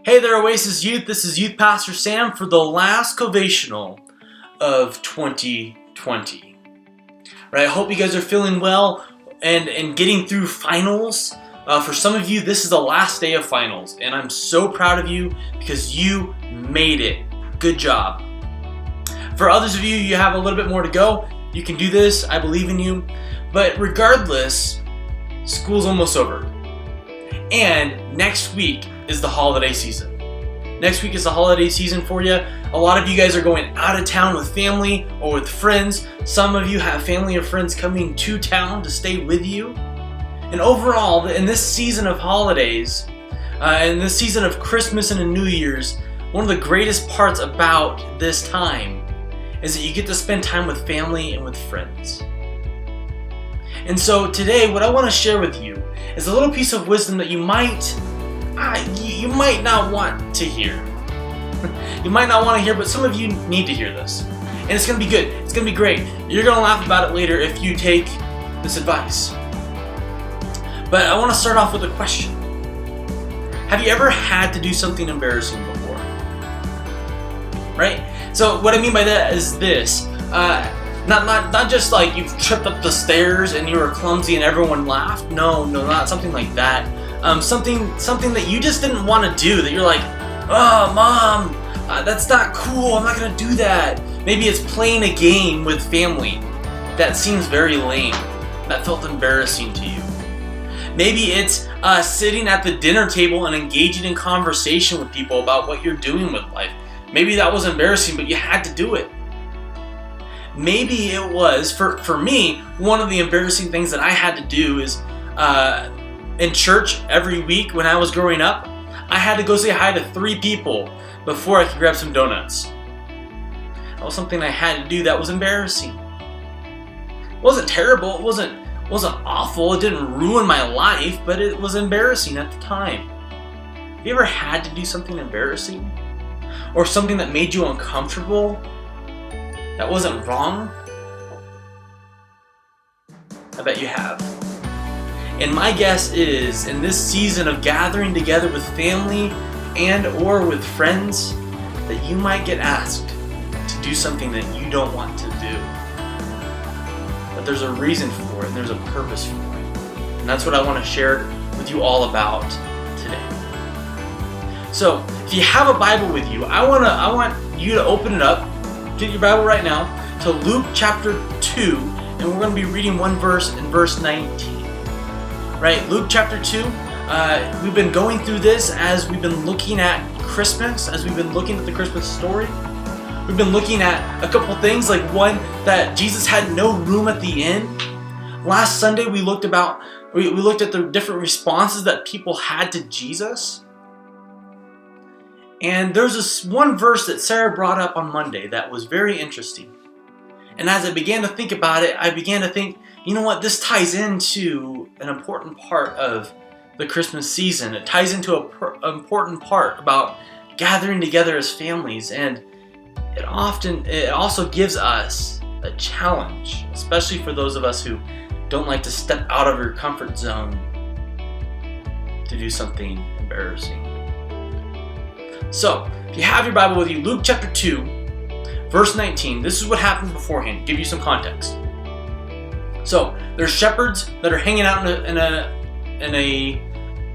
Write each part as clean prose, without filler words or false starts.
Hey there, Oasis Youth. This is Youth Pastor Sam for the last Covational of 2020. Right, I hope you guys are feeling well and getting through finals. For some of you, this is the last day of finals, and I'm so proud of you because you made it. Good job. For others of you, you have a little bit more to go. You can do this. I believe in you. But regardless, school's almost over. And next week is the holiday season. Next week is the holiday season for you. A lot of you guys are going out of town with family or with friends. Some of you have family or friends coming to town to stay with you. And overall, in this season of holidays, in this season of Christmas and New Year's, one of the greatest parts about this time is that you get to spend time with family and with friends. And so today, what I want to share with you is a little piece of wisdom that you might not want to hear. You might not want to hear, but some of you need to hear this. And it's going to be good. It's going to be great. You're going to laugh about it later if you take this advice. But I want to start off with a question. Have you ever had to do something embarrassing before? Right? So what I mean by that is this. Not just like you've tripped up the stairs and you were clumsy and everyone laughed. No, not something like that. Something that you just didn't want to do, that you're like, oh, Mom, that's not cool. I'm not going to do that. Maybe it's playing a game with family that seems very lame. That felt embarrassing to you. Maybe it's sitting at the dinner table and engaging in conversation with people about what you're doing with life. Maybe that was embarrassing, but you had to do it. Maybe it was, for me, one of the embarrassing things that I had to do is in church every week when I was growing up, I had to go say hi to 3 people before I could grab some donuts. That was something I had to do that was embarrassing. It wasn't terrible, it wasn't awful, it didn't ruin my life, but it was embarrassing at the time. Have you ever had to do something embarrassing? Or something that made you uncomfortable? That wasn't wrong? I bet you have. And my guess is, in this season of gathering together with family and or with friends, that you might get asked to do something that you don't want to do. But there's a reason for it, and there's a purpose for it. And that's what I want to share with you all about today. So, if you have a Bible with you, I want you to open it up. Get your Bible right now to Luke chapter 2, and we're going to be reading one verse in verse 19. Right, Luke chapter 2, we've been going through this as we've been looking at Christmas, as we've been looking at the Christmas story. We've been looking at a couple things, like one, that Jesus had no room at the inn. Last Sunday we looked at the different responses that people had to Jesus. And there's this one verse that Sarah brought up on Monday that was very interesting. And as I began to think about it, I began to think, you know what, this ties into an important part of the Christmas season. It ties into an important part about gathering together as families, and it also gives us a challenge, especially for those of us who don't like to step out of your comfort zone to do something embarrassing. So, if you have your Bible with you, Luke chapter 2, verse 19, this is what happened beforehand. Give you some context. So, there's shepherds that are hanging out in a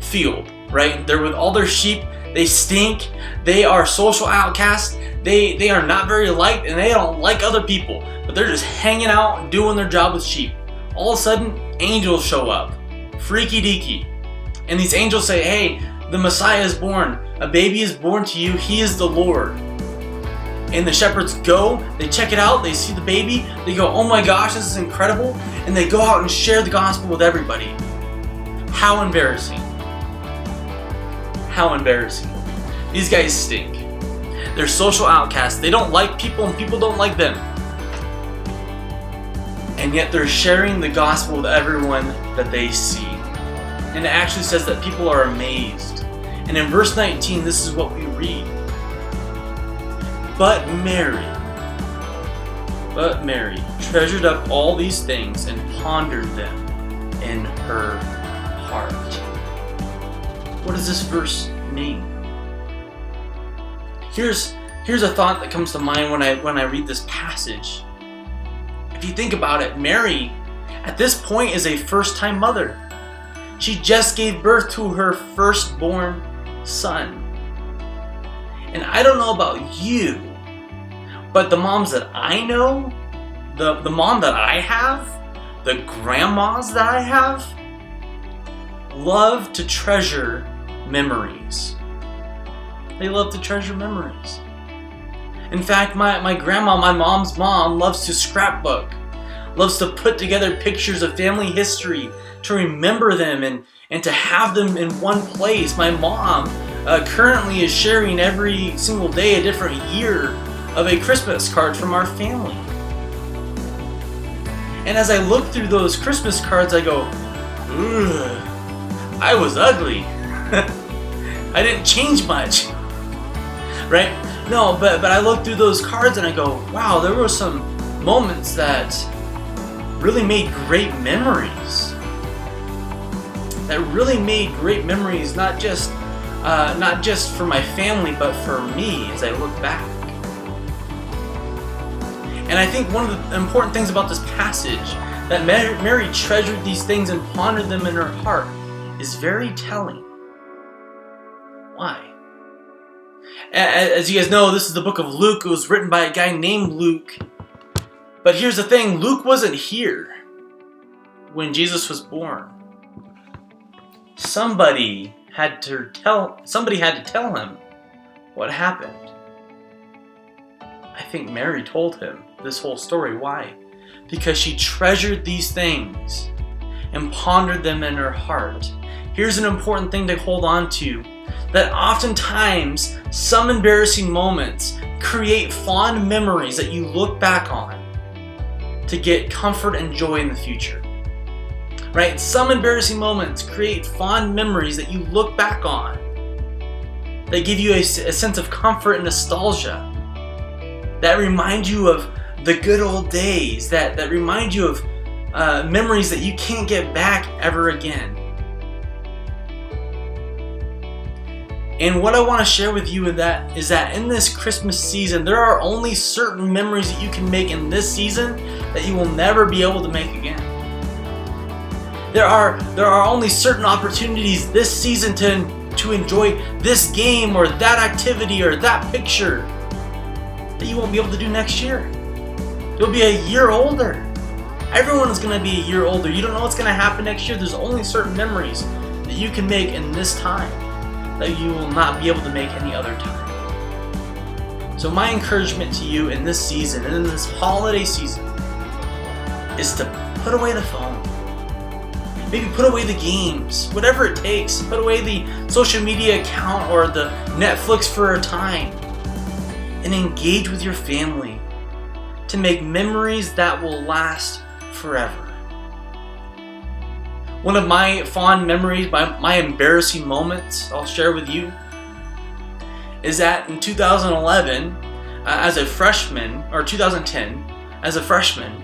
field, right? They're with all their sheep. They stink. They are social outcasts. They are not very liked, and they don't like other people. But they're just hanging out and doing their job with sheep. All of a sudden, angels show up. Freaky deaky. And these angels say, hey, the Messiah is born. A baby is born to you. He is the Lord. And the shepherds go, they check it out, they see the baby, they go, oh my gosh, this is incredible. And they go out and share the gospel with everybody. How embarrassing. How embarrassing. These guys stink. They're social outcasts. They don't like people and people don't like them. And yet they're sharing the gospel with everyone that they see. And it actually says that people are amazed. And in verse 19, this is what we read. But Mary treasured up all these things and pondered them in her heart. What does this verse mean? Here's a thought that comes to mind when I read this passage. If you think about it, Mary, at this point, is a first-time mother. She just gave birth to her firstborn son. And I don't know about you, but the moms that I know, the mom that I have, the grandmas that I have, love to treasure memories. They love to treasure memories. In fact, my grandma, my mom's mom, loves to scrapbook, loves to put together pictures of family history, to remember them and to have them in one place. My mom currently is sharing every single day a different year of a Christmas card from our family. And as I look through those Christmas cards, I go, ugh, I was ugly. I didn't change much, right? No, but I look through those cards and I go, wow, there were some moments that really made great memories. That really made great memories, not just for my family, but for me as I look back. And I think one of the important things about this passage, that Mary treasured these things and pondered them in her heart, is very telling. Why? As you guys know, this is the book of Luke. It was written by a guy named Luke. But here's the thing, Luke wasn't here when Jesus was born. Somebody had to tell him what happened. I think Mary told him this whole story. Why? Because she treasured these things and pondered them in her heart. Here's an important thing to hold on to, that oftentimes some embarrassing moments create fond memories that you look back on to get comfort and joy in the future. Right? Some embarrassing moments create fond memories that you look back on that give you a sense of comfort and nostalgia, that remind you of the good old days, that remind you of memories that you can't get back ever again. And what I want to share with you is that in this Christmas season, there are only certain memories that you can make in this season that you will never be able to make again. There are only certain opportunities this season to enjoy this game or that activity or that picture that you won't be able to do next year. You'll be a year older. Everyone is going to be a year older. You don't know what's going to happen next year. There's only certain memories that you can make in this time that you will not be able to make any other time. So my encouragement to you in this season and in this holiday season is to put away the phone. Maybe put away the games, whatever it takes. Put away the social media account or the Netflix for a time and engage with your family to make memories that will last forever. One of my fond memories, my embarrassing moments I'll share with you, is that in 2011, as a freshman, or 2010, as a freshman,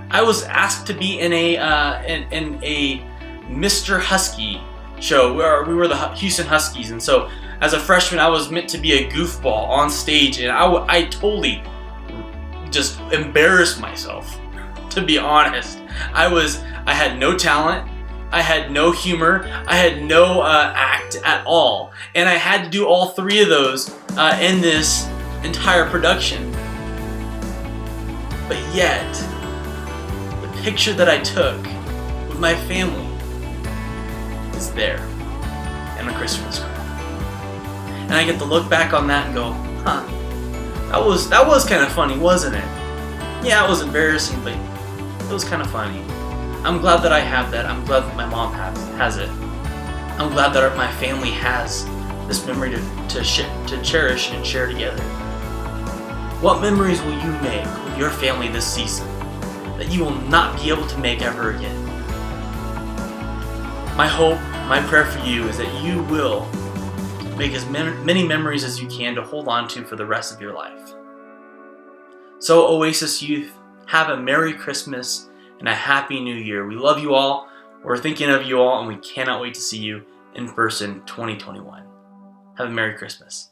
I was asked to be in a Mr. Husky show where we were the Houston Huskies, and so as a freshman, I was meant to be a goofball on stage, and I totally just embarrassed myself, to be honest. I had no talent, I had no humor, I had no act at all, and I had to do all three of those in this entire production. But yet, the picture that I took with my family is there in a Christmas card. And I get to look back on that and go, huh, that was kind of funny, wasn't it? Yeah, it was embarrassing, but it was kind of funny. I'm glad that I have that. I'm glad that my mom has it. I'm glad that my family has this memory to cherish and share together. What memories will you make with your family this season that you will not be able to make ever again? My hope, my prayer for you is that you will make as many memories as you can to hold on to for the rest of your life. So Oasis Youth, have a Merry Christmas and a Happy New Year. We love you all, we're thinking of you all, and we cannot wait to see you in person 2021. Have a Merry Christmas.